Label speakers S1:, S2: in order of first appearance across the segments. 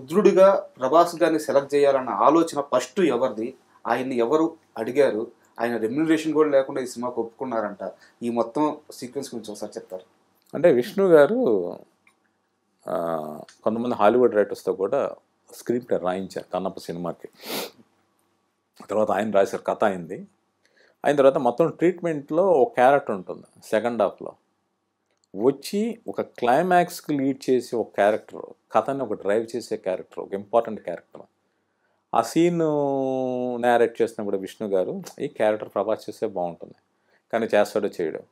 S1: రుద్రుడిగా ప్రభాస్ గారిని సెలెక్ట్ చేయాలన్న ఆలోచన ఫస్ట్ ఎవరిది? ఆయన్ని ఎవరు అడిగారు? ఆయన రెమ్యునరేషన్ కూడా లేకుండా ఈ సినిమాకి ఒప్పుకున్నారంట. ఈ మొత్తం సీక్వెన్స్ గురించి ఒకసారి చెప్తారు?
S2: అంటే విష్ణు గారు కొంతమంది హాలీవుడ్ రైటర్స్తో కూడా స్క్రీన్ ప్లే రాయించారు కన్నప్ప సినిమాకి. తర్వాత ఆయన రాశారు, కథ అయింది. అయిన తర్వాత మొత్తం ట్రీట్మెంట్లో ఒక క్యారెక్టర్ ఉంటుంది సెకండ్ హాఫ్లో వచ్చి ఒక క్లైమాక్స్కి లీడ్ చేసి ఒక క్యారెక్టర్, కథని ఒక డ్రైవ్ చేసే క్యారెక్టర్, ఒక ఇంపార్టెంట్ క్యారెక్టర్. ఆ సీన్ నేరేట్ చేసినప్పుడు విష్ణు గారు ఈ క్యారెక్టర్ ప్రభాస్ చేస్తే బాగుంటుంది, కానీ చేస్తాడో చేయడు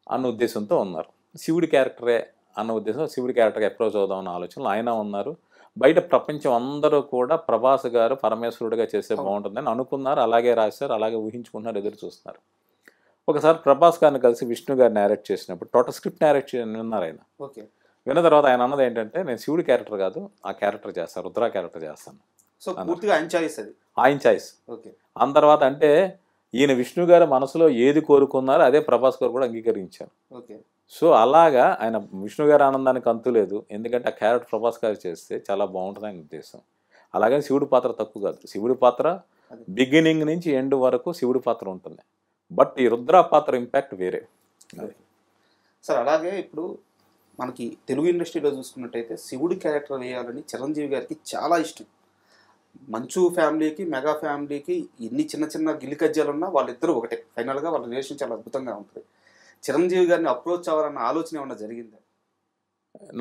S2: అన్న ఉద్దేశంతో ఉన్నారు. శివుడి క్యారెక్టరే అన్న ఉద్దేశం, శివుడి క్యారెక్టర్కి అప్రోచ్ అవుదామన్న ఆలోచనలు ఆయన ఉన్నారు. బయట ప్రపంచం అందరూ కూడా ప్రభాస్ గారు పరమేశ్వరుడిగా చేస్తే బాగుంటుందని అనుకున్నారు, అలాగే రాశారు, అలాగే ఊహించుకుంటున్నారు, ఎదురు చూస్తున్నారు. ఒకసారి ప్రభాస్ గారిని కలిసి విష్ణు గారు నేరేట్ చేసినప్పుడు టోటల్ స్క్రిప్ట్ నేరేట్ విన్నారు ఆయన.
S1: ఓకే.
S2: విన్న తర్వాత ఆయన అన్నది ఏంటంటే, నేను శివుడి క్యారెక్టర్ కాదు, ఆ క్యారెక్టర్ చేస్తాను, రుద్ర క్యారెక్టర్ చేస్తాను.
S1: సో పూర్తిగా ఆయన చాయిస్ అది.
S2: ఆయన చాయిస్.
S1: ఓకే.
S2: అన్న తర్వాత అంటే ఈయన విష్ణు గారు మనసులో ఏది కోరుకున్నారో అదే ప్రభాస్ గారు కూడా అంగీకరించారు.
S1: ఓకే.
S2: సో అలాగా ఆయన విష్ణు గారి ఆనందానికి అంతు లేదు, ఎందుకంటే ఆ క్యారెక్టర్ ప్రభాస్ గారు చేస్తే చాలా బాగుంటుంది ఆయన ఉద్దేశం. అలాగని శివుడి పాత్ర తక్కువ కాదు, శివుడి పాత్ర బిగినింగ్ నుంచి ఎండ్ వరకు శివుడి పాత్ర ఉంటుంది. బట్ ఈ రుద్ర పాత్ర ఇంపాక్ట్ వేరే.
S1: సార్ అలాగే ఇప్పుడు మనకి తెలుగు ఇండస్ట్రీలో చూసుకున్నట్టయితే శివుడి క్యారెక్టర్ వేయాలని చిరంజీవి గారికి చాలా ఇష్టం. మంచు ఫ్యామిలీకి, మెగా ఫ్యామిలీకి ఎన్ని చిన్న చిన్న గిల్లికజ్జాలు ఉన్నా వాళ్ళిద్దరూ ఒకటే. ఫైనల్గా వాళ్ళ రిలేషన్ చాలా అద్భుతంగా ఉంటుంది. చిరంజీవి గారిని అప్రోచ్ అవ్వాలన్న ఆలోచన ఏమన్నా జరిగిందా?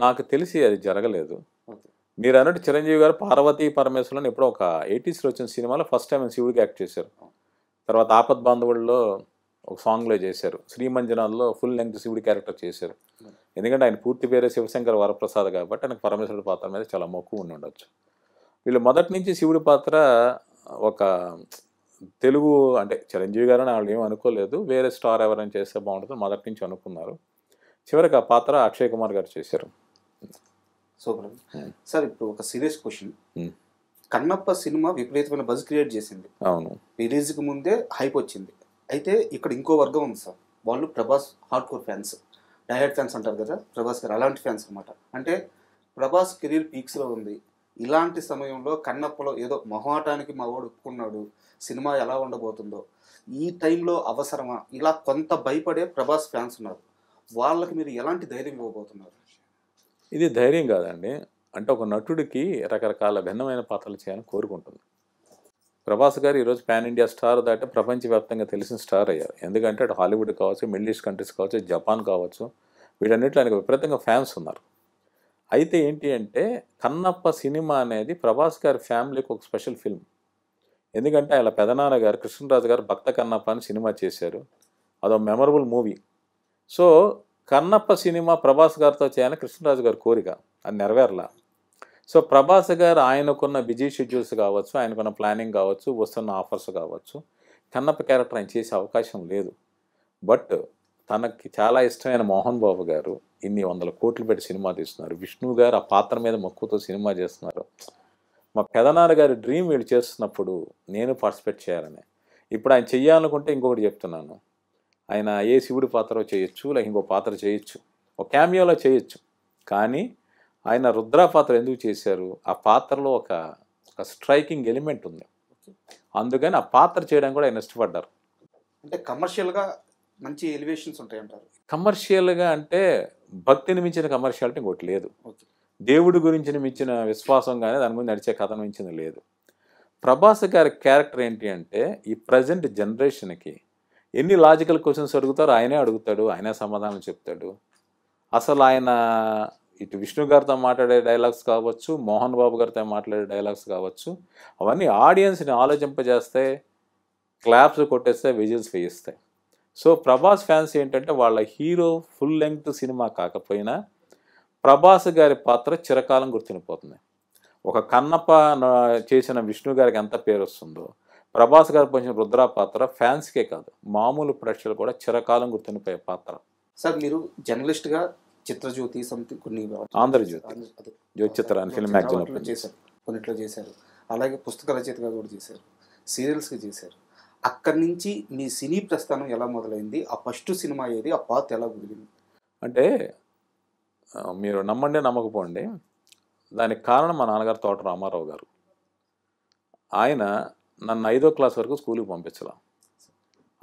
S2: నాకు తెలిసి అది జరగలేదు.
S1: ఓకే.
S2: మీరు అన్నట్టు చిరంజీవి గారు పార్వతీ పరమేశ్వరుని ఎప్పుడో ఒక 80s వచ్చిన సినిమాలో ఫస్ట్ టైం శివుడికి యాక్ట్ చేశారు. తర్వాత ఆపద్ బాంధవుల్లో ఒక సాంగ్లో చేశారు, శ్రీమంజనాల్లో ఫుల్ లెంగ్త్ శివుడి క్యారెక్టర్ చేశారు. ఎందుకంటే ఆయన పూర్తి పేరే శివశంకర్ వరప్రసాద్ కాబట్టి ఆయనకు పరమేశ్వరుడి పాత్ర మీద చాలా మక్కువ ఉండి ఉండొచ్చు. వీళ్ళు మొదటి నుంచి శివుడి పాత్ర ఒక తెలుగు అంటే చిరంజీవి గారు అని వాళ్ళు ఏం అనుకోలేదు, వేరే స్టార్ ఎవరైనా చేస్తే బాగుంటుందో మొదటి నుంచి అనుకున్నారు. చివరికి ఆ పాత్ర అక్షయ్ కుమార్ గారు చేశారు.
S1: సూపర్. సార్ ఇప్పుడు ఒక సీరియస్ క్వశ్చన్. కన్నప్ప సినిమా విపరీతమైన బజ్ క్రియేట్ చేసింది.
S2: అవును.
S1: రిలీజ్కి ముందే హైప్ వచ్చింది. అయితే ఇక్కడ ఇంకో వర్గం ఉంది సార్, వాళ్ళు ప్రభాస్ హార్డ్ కోర్ ఫ్యాన్స్, డైహెడ్ ఫ్యాన్స్ అంటారు కదా ప్రభాస్ గారు, అలాంటి ఫ్యాన్స్ అనమాట. అంటే ప్రభాస్ కెరీర్ పీక్స్లో ఉంది. ఇలాంటి సమయంలో కన్నప్పలో ఏదో మొహాటానికి మా వాడు ఒప్పుకున్నాడు, సినిమా ఎలా ఉండబోతుందో, ఈ టైంలో అవసరమా, ఇలా కొంత భయపడే ప్రభాస్ ఫ్యాన్స్ ఉన్నారు. వాళ్ళకి మీరు ఎలాంటి ధైర్యం ఇవ్వబోతున్నారు?
S2: ఇది ధైర్యం కాదండి, అంటే ఒక నటుడికి రకరకాల భిన్నమైన పాత్రలు చేయాలని కోరుకుంటుంది. ప్రభాస్ గారు ఈరోజు పాన్ ఇండియా స్టార్ దాటే ప్రపంచవ్యాప్తంగా తెలిసిన స్టార్ అయ్యారు. ఎందుకంటే అటు హాలీవుడ్ కావచ్చు, మిడిల్ ఈస్ట్ కంట్రీస్ కావచ్చు, జపాన్ కావచ్చు, వీటన్నిటిలో ఆయనకు విపరీతంగా ఫ్యాన్స్ ఉన్నారు. అయితే ఏంటి అంటే కన్నప్ప సినిమా అనేది ప్రభాస్ గారి ఫ్యామిలీకి ఒక స్పెషల్ ఫిల్మ్. ఎందుకంటే ఆయన పెదనాన్న గారు కృష్ణరాజు గారు భక్త కన్నప్ప అని సినిమా చేశారు, అదో memorable movie. So Kannappa cinema Prabhas గారితో చేయాలని కృష్ణరాజు గారి కోరిక, అది నెరవేరలా. సో ప్రభాస్ గారు ఆయనకున్న బిజీ షెడ్యూల్స్ కావచ్చు, ఆయనకున్న ప్లానింగ్ కావచ్చు, వస్తున్న ఆఫర్స్ కావచ్చు, కన్నప్ప క్యారెక్టర్ ఆయన చేసే అవకాశం లేదు. బట్ తనకి చాలా ఇష్టమైన మోహన్ బాబు గారు ఇన్ని 100 కోట్లు పెట్టి సినిమా తీస్తున్నారు, విష్ణు గారు ఆ పాత్ర మీద మక్కువతో సినిమా చేస్తున్నారు. మా పెదనాన్న గారి డ్రీమ్ వీళ్ళు చేస్తున్నప్పుడు నేను పార్టిసిపేట్ చేయాలని. ఇప్పుడు ఆయన చెయ్యాలనుకుంటే ఇంకొకటి చెప్తున్నాను, ఆయన ఏ శివుడి పాత్ర చేయొచ్చు, లేక ఇంకో పాత్ర చేయొచ్చు, ఒక క్యామియోలో చేయొచ్చు. కానీ ఆయన రుద్ర పాత్ర ఎందుకు చేశారు, ఆ పాత్రలో ఒక స్ట్రైకింగ్ ఎలిమెంట్ ఉంది, అందుకని ఆ పాత్ర చేయడానికి కూడా ఆయన ఇష్టపడ్డారు.
S1: అంటే కమర్షియల్గా మంచి ఎలివేషన్స్ ఉంటాయంటారు.
S2: కమర్షియల్గా అంటే భక్తిని మించిన కమర్షియాలిటీ ఇంకోటి లేదు.
S1: ఓకే.
S2: దేవుడి గురించి మించిన విశ్వాసం కానీ దాని గురించి నడిచే కథను మించింది లేదు. ప్రభాస్ గారి క్యారెక్టర్ ఏంటి అంటే ఈ ప్రజెంట్ జనరేషన్కి ఎన్ని లాజికల్ క్వశ్చన్స్ అడుగుతారో ఆయనే అడుగుతాడు, ఆయనే సమాధానం చెప్తాడు. అసలు ఆయన ఇటు విష్ణు గారితో మాట్లాడే డైలాగ్స్ కావచ్చు, మోహన్ బాబు గారితో మాట్లాడే డైలాగ్స్ కావచ్చు, అవన్నీ ఆడియన్స్ని ఆలోచింపజేస్తాయి, క్లాప్స్ కొట్టేస్తాయి, విజిల్స్ వేయిస్తాయి. సో ప్రభాస్ ఫ్యాన్స్ ఏంటంటే వాళ్ళ హీరో ఫుల్ లెంగ్త్ సినిమా కాకపోయినా ప్రభాస్ గారి పాత్ర చిరకాలం గుర్తుండిపోతుంది. ఒక కన్నప్ప చేసిన విష్ణు గారికి ఎంత పేరు వస్తుందో, ప్రభాస్ గారు పోసిన రుద్ర పాత్ర ఫ్యాన్స్కే కాదు మామూలు ప్రేక్షకులు కూడా చిరకాలం గుర్తుండిపోయే పాత్ర.
S1: సార్ మీరు జర్నలిస్ట్గా చిత్రజ్యోతి సంథింగ్ కొన్ని
S2: ఆంధ్రజ్యోతి, జ్యోతిచిత్రాన్ని ఫిల్మ్ మ్యాగజైన్
S1: చేశారు, కొన్నిట్లో చేశారు, అలాగే పుస్తక రచయితగా కూడా చేశారు, సీరియల్స్గా చేశారు. అక్కడి నుంచి మీ సినీ ప్రస్థానం ఎలా మొదలైంది, ఆ ఫస్ట్ సినిమా ఏది, ఆ పాత్ ఎలా కుదిరింది?
S2: అంటే మీరు నమ్మండి నమ్మకపోండి, దానికి కారణం మా నాన్నగారు తోట రామారావు గారు. ఆయన నన్ను 5వ క్లాస్ వరకు స్కూల్కి పంపించాల.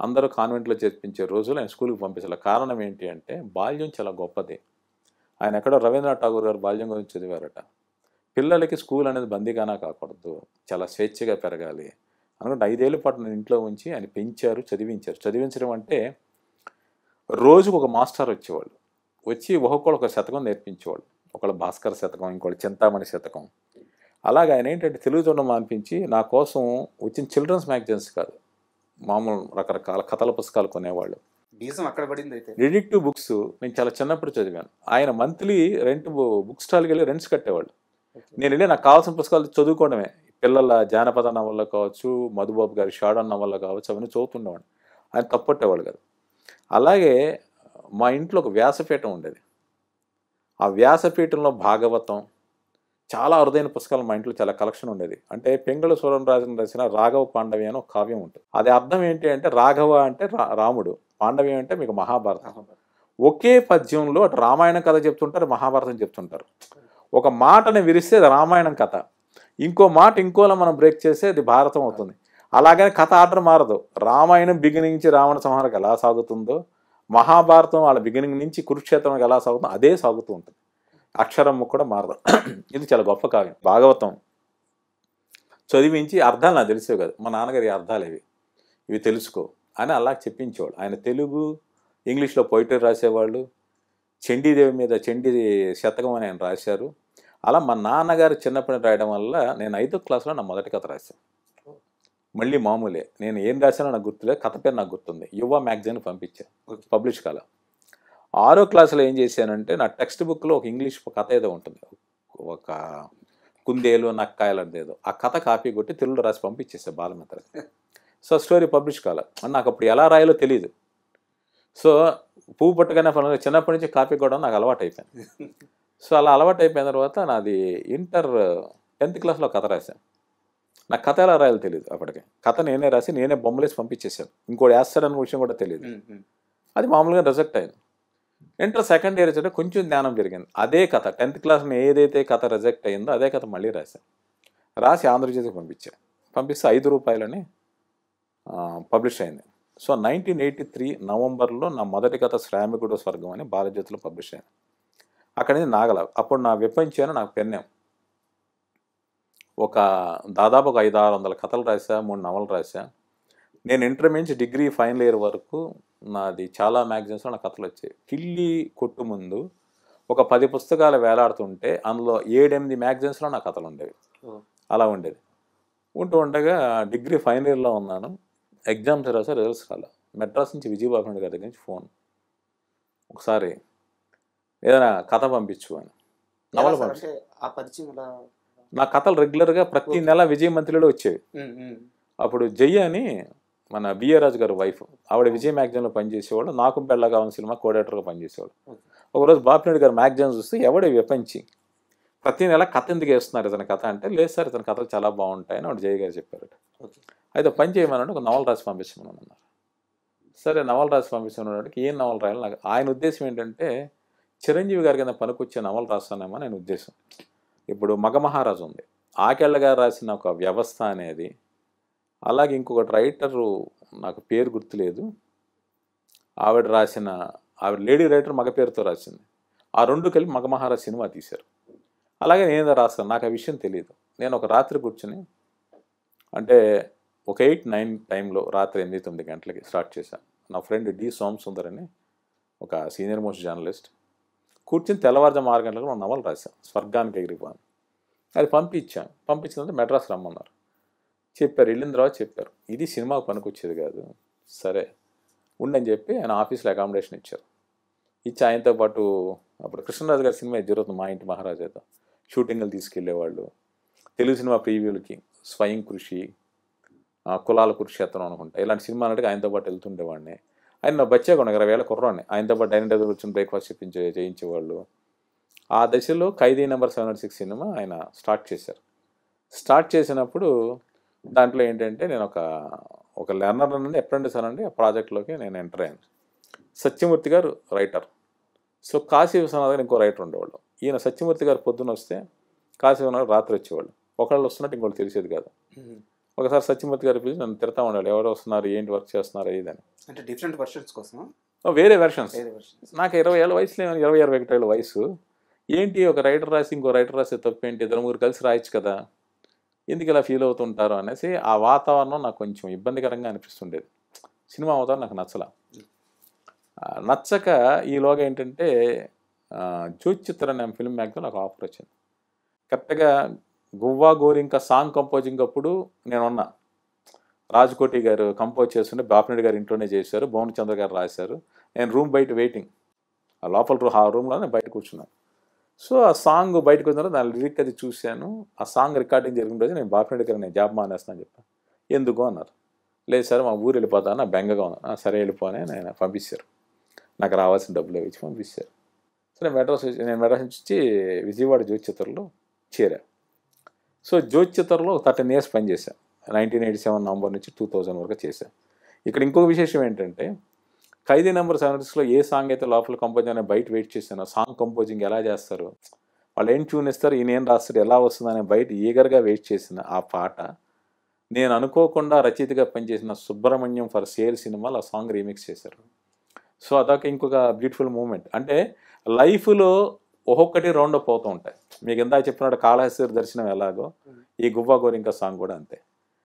S2: అందరూ కాన్వెంట్లో చేర్పించే రోజులు ఆయన స్కూల్కి పంపించాల. కారణం ఏంటి అంటే బాల్యం చాలా గొప్పది. ఆయన ఎక్కడో రవీంద్రనాథ్ ఠాగూర్ గారు బాల్యం గురించి చదివారట. పిల్లలకి స్కూల్ అనేది బందీగానా కాకూడదు, చాలా స్వేచ్ఛగా పెరగాలి అనుకుంటే 5 ఏళ్ల పాటు నేను ఇంట్లో ఉంచి ఆయన పెంచారు, చదివించారు. చదివించడం అంటే రోజుకు ఒక మాస్టర్ వచ్చేవాళ్ళు, వచ్చి ఒక్కొక్కళ్ళు ఒక శతకం నేర్పించేవాళ్ళు. ఒకళ్ళు భాస్కర్ శతకం, ఇంకోళ్ళు చింతామణి శతకం. అలాగే ఆయన ఏంటంటే తెలుగు చూడడం మానిపించి నా కోసం వచ్చిన చిల్డ్రన్స్ మ్యాగజైన్స్ కాదు, మామూలు రకరకాల కథల పుస్తకాలు కొనేవాళ్ళు.
S1: బీజం అక్కడ పడింది. అయితే
S2: డిటెక్టివ్ బుక్స్ నేను చాలా చిన్నప్పుడు చదివాను. ఆయన మంత్లీ బుక్ స్టాల్కి వెళ్ళి రెంట్స్ కట్టేవాళ్ళు. నేను వెళ్ళి నాకు కావాల్సిన పుస్తకాలు చదువుకోవడమే. పిల్లల జానపద నవల్లో కావచ్చు, మధుబాబు గారి షాడన్ నవల్లో కావచ్చు, అవన్నీ చదువుతుండేవాడు. ఆయన తప్పట్టేవాళ్ళు కదా. అలాగే మా ఇంట్లో ఒక వ్యాసపీఠం ఉండేది. ఆ వ్యాసపీఠంలో భాగవతం, చాలా అరుదైన పుస్తకాలు మా ఇంట్లో చాలా కలెక్షన్ ఉండేది. అంటే పెంగళ సూరంరాజన్ రాసిన రాఘవ పాండవి అని ఒక కావ్యం ఉంటుంది. అది అర్థం ఏంటి అంటే రాఘవ అంటే రాముడు, పాండవి అంటే మీకు మహాభారతం. ఒకే పద్యంలో అటు రామాయణం కథ చెప్తుంటారు, మహాభారతం చెప్తుంటారు. ఒక మాటని విరిస్తే అది రామాయణం కథ, ఇంకో మాట ఇంకోలా మనం బ్రేక్ చేస్తే అది భారతం అవుతుంది. అలాగని కథ ఆర్డర్ మారదు. రామాయణం బిగినింగ్ నుంచి రావణ సంహారం ఎలా సాగుతుందో, మహాభారతం వాళ్ళ బిగినింగ్ నుంచి కురుక్షేత్రం ఎలా సాగుతుందో అదే సాగుతూ ఉంటుంది. అక్షరం కూడా మారదు. ఇది చాలా గొప్ప కావ్యం. భాగవతం చదివించి అర్థాలు నాకు తెలిసేవి కాదు. మా నాన్నగారి అర్థాలు ఇవి తెలుసుకో అని అలా చెప్పించేవాడు. ఆయన తెలుగు, ఇంగ్లీష్లో పోయిటరీ రాసేవాళ్ళు. చండీదేవి మీద చండీ శతకం అని ఆయన రాశారు. అలా మా నాన్నగారు చిన్నప్పటి రాయడం వల్ల నేను 5వ క్లాస్లో నా మొదటి కథ రాశాను. మళ్ళీ మామూలే, నేను ఏం రాశానో నాకు గుర్తులేదు, కథ పేరు నాకు గుర్తుంది. యువ మ్యాగజైన్ పంపించాను, పబ్లిష్ కాల. 6వ క్లాస్లో ఏం చేశానంటే నా టెక్స్ట్ బుక్లో ఒక ఇంగ్లీష్ కథ ఏదో ఉంటుంది, ఒక కుందేలు నక్కాయలు ఏదో, ఆ కథ కాపీ కొట్టి తెలుగులో రాసి పంపించేసా బాలమిత్ర. సో స్టోరీ పబ్లిష్ కాల. నాకు అప్పుడు ఎలా రాయాలో తెలియదు. సో పువ్వు పట్టుగానే చిన్నప్పటి నుంచి కాపీ కూడా నాకు అలవాటు అయిపోయింది. సో అలా అలవాటు అయిపోయిన తర్వాత నాది 10th క్లాస్లో కథ రాశాను. నాకు కథ ఎలా రాయాలో తెలియదు. అప్పటికే కథ నేనే రాసి నేనే బొమ్మలేసి పంపించేశాను. ఇంకోటి వేస్తాడన్న విషయం కూడా తెలియదు. అది మామూలుగా రిజెక్ట్ అయింది. ఇంటర్ సెకండ్ ఇయర్ వచ్చే కొంచెం జ్ఞానం పెరిగింది. అదే కథ 10th క్లాస్లో ఏదైతే కథ రిజెక్ట్ అయిందో అదే కథ మళ్ళీ రాశాను. రాసి ఆంధ్రజ్యోతికి పంపిస్తే ₹5 పబ్లిష్ అయింది. సో 1983 నవంబర్లో నా మొదటి కథ శ్రామికుడు స్వర్గం అని బాలజ్యోతిలో పబ్లిష్ అయింది. అక్కడి నుంచి నాగల. అప్పుడు నా విపంచాను నాకు పెన్నాం. దాదాపు ఒక 500-600 కథలు రాశా, 3 నవలు రాశా. నేను ఇంటర్మీడియట్ నుంచి డిగ్రీ ఫైనల్ ఇయర్ వరకు నాది చాలా మ్యాగజైన్స్లో నా కథలు వచ్చాయి. కిల్లి కొట్టు ముందు ఒక 10 పుస్తకాలు వేలాడుతుంటే అందులో 7-8 మ్యాగజైన్స్లో నా కథలు ఉండేవి. అలా ఉండేది. ఉండగా డిగ్రీ ఫైనల్ ఇయర్లో ఉన్నాను. ఎగ్జామ్స్ రాసా, రిజల్ట్స్ రాలా. మెడ్రాస్ నుంచి విజయబాబు గారి దగ్గర నుంచి ఫోన్, ఒకసారి ఏదైనా కథ పంపించు అని. నవల పంపించు. నా కథలు రెగ్యులర్గా ప్రతి నెల విజయ మంత్రిలో వచ్చేవి. అప్పుడు జయ్య అని మన బిఏ రాజు గారు వైఫ్, ఆవిడ విజయ్ మ్యాగజైన్లో పనిచేసేవాళ్ళు. నాకు పెళ్ళగా కావాలని సినిమా కోఆర్డినేటర్గా పనిచేసేవాళ్ళు. ఒకరోజు బాపినేడు గారు మ్యాగజైన్స్ చూస్తే ఎవడే విపంచి ప్రతి నెల కథ ఎందుకు వేస్తున్నారు ఇతని కథ అంటే, లేదు సార్ ఇతని కథలు చాలా బాగుంటాయని ఆవిడ జయ్య గారు చెప్పారట. అయితే పని చేయమని ఒక నవల రాసి పంపించమని అన్నారు. సరే నవల రాసి పంపించమన్నకి ఏం నవల రాయాలి నాకు. ఆయన ఉద్దేశం ఏంటంటే చిరంజీవి గారి కింద పనికొచ్చే నవల రాస్తానేమో నేను ఉద్దేశం. ఇప్పుడు మగమహారాజు ఉంది, ఆకెళ్ళ గారు రాసిన ఒక వ్యవస్థ అనేది. అలాగే ఇంకొకటి రైటరు నాకు పేరు గుర్తులేదు, ఆవిడ లేడీ రైటర్ మగ పేరుతో రాసింది. ఆ 2 కలిపి మగమహారాజు సినిమా తీశారు. అలాగే నేను రాస్తాను, నాకు ఆ విషయం తెలియదు. నేను ఒక రాత్రి కూర్చుని అంటే ఒక 8-9 టైంలో రాత్రి 8-9 గంటలకి స్టార్ట్ చేశాను. నా ఫ్రెండ్ డి సోమసుందర్ అని ఒక సీనియర్ మోస్ట్ జర్నలిస్ట్ కూర్చుని తెల్లవారుజాము 6 గంటలకు ఒక నవల రాశాను, స్వర్గానికి ఎగిరిపోను. అది పంపించినంత మెడ్రాస్ రమ్మన్నారు. చెప్పారు, వెళ్ళిన తర్వాత చెప్పారు ఇది సినిమాకు పనికొచ్చేది కాదు, సరే ఉండని చెప్పి ఆయన ఆఫీస్లో అకామిడేషన్ ఇచ్చారు. ఇచ్చి ఆయనతో పాటు అప్పుడు కృష్ణరాజు గారి సినిమా జరుగుతుంది, మా ఇంటి మహారాజాతో షూటింగ్లు తీసుకెళ్లేవాళ్ళు. తెలుగు సినిమా ప్రీవ్యూలకి స్వయం కృషి, కులాల కురుక్షేత్రం అనుకుంటా, ఇలాంటి సినిమాలు అంటే ఆయనతో పాటు వెళ్తుండేవాడిని. ఆయన నా బచ్చాగా 20 ఏళ్ళ కుర్రాడిని. ఆయనతో పాటు డైనింగ్ టేబుల్ కూర్చొని బ్రేక్ఫాస్ట్ చేయించేవాళ్ళు. ఆ దశలో ఖైదీ నెంబర్ 706 సినిమా ఆయన స్టార్ట్ చేశారు. స్టార్ట్ చేసినప్పుడు దాంట్లో ఏంటంటే నేను ఒక లెర్నర్ నుండి అప్రెంటిస్ అనండి ఆ ప్రాజెక్ట్లోకి నేను ఎంటర్ అయ్యాను. సత్యమూర్తి గారు రైటర్. సో కాశీ విశ్వనాథ్ గారు ఇంకో రైటర్ ఉండేవాళ్ళు. ఈయన సత్యమూర్తి గారు పొద్దున వస్తే కాసేపు ఉన్నారు, రాత్రి వచ్చేవాళ్ళు. ఒకళ్ళు వస్తున్నట్టు ఇంకోటి తెలిసేది కాదు. ఒకసారి సత్యమూర్తి గారు పిలిచి నన్ను తిడతా ఉండాలి, ఎవరు వస్తున్నారు, ఏంటి వర్క్ చేస్తున్నారు ఇదని.
S1: అంటే డిఫరెంట్ వర్షన్స్ కోసం
S2: వేరే వెర్షన్స్.
S1: వేరే వర్షన్స్.
S2: నాకు 20 ఏళ్ళ వయసులో 20-21 ఏళ్ళ వయసు. ఏంటి ఒక రైటర్ రాసి ఇంకో రైటర్ రాసే తప్పేంటి, 2-3 కలిసి రాయొచ్చు కదా, ఎందుకు ఇలా ఫీల్ అవుతుంటారు అనేసి ఆ వాతావరణం నాకు కొంచెం ఇబ్బందికరంగా అనిపిస్తుండేది. సినిమా అవుతారు నాకు నచ్చక ఈలోగా ఏంటంటే జ్యోతిచిత్ర అనే ఫిల్మ్ మ్యాగ్తో నాకు ఆఫర్ వచ్చింది. కరెక్ట్గా గువ్వా గోరింక సాంగ్ కంపోజింగ్ అప్పుడు నేనున్నా. రాజకోటి గారు కంపోజ్ చేస్తుంటే బాపిరెడ్డి గారు ఇంట్లోనే చేశారు, భువన్ చంద్ర గారు రాశారు. నేను రూమ్ బయట వెయిటింగ్, ఆ లోపల ఆ రూమ్లోనే బయట కూర్చున్నాను. సో ఆ సాంగ్ బయటకు వచ్చిన తర్వాత దాని లిరిక్ అది చూశాను. ఆ సాంగ్ రికార్డింగ్ జరిగిన రోజు నేను బాపిరెడ్డి గారు నేను జాబ్ మానేస్తాను చెప్పాను. ఎందుకు అన్నారు. లేదు సార్ మా ఊరు వెళ్ళిపోతాను, నా బెంగగా ఉన్నాను. సరే వెళ్ళిపోనే నేను పంపించారు. నాకు రావాల్సిన డబ్బులు ఇచ్చి పంపించారు. సో నేను మెడ్రాస్ నుంచి విజయవాడ జ్యోతిచిత్రలో చేరా. సో జ్యోతిచిత్రలో 13 years పనిచేశాను. 1987 నవంబర్ నుంచి 2000 వరకు చేశాను. ఇక్కడ ఇంకొక విశేషం ఏంటంటే ఖైదీ నెంబర్ 76లో ఏ సాంగ్ అయితే లోపల కంపోజ్ అనే బయట వెయిట్ చేశానో, సాంగ్ కంపోజింగ్ ఎలా చేస్తారు, వాళ్ళు ఏం ట్యూన్ ఇస్తారు, ఈయన ఏం రాస్తారు, ఎలా వస్తుందనే బయట ఈగర్గా వెయిట్ చేసిన ఆ పాట నేను అనుకోకుండా రచయితగా పనిచేసిన సుబ్రహ్మణ్యం ఫర్ సేల్ సినిమాలో ఆ సాంగ్ రీమిక్స్ చేశారు. సో అదొక ఇంకొక బ్యూటిఫుల్ మూమెంట్. అంటే లైఫ్లో ఒక్కొక్కటి రౌండ్ అప్ అవుతూ ఉంటాయి. మీకు ఇందాక చెప్పినట్టు కాళహస్తి దర్శనం ఎలాగో ఈ గువ్వా గోరింక సాంగ్ కూడా అంతే.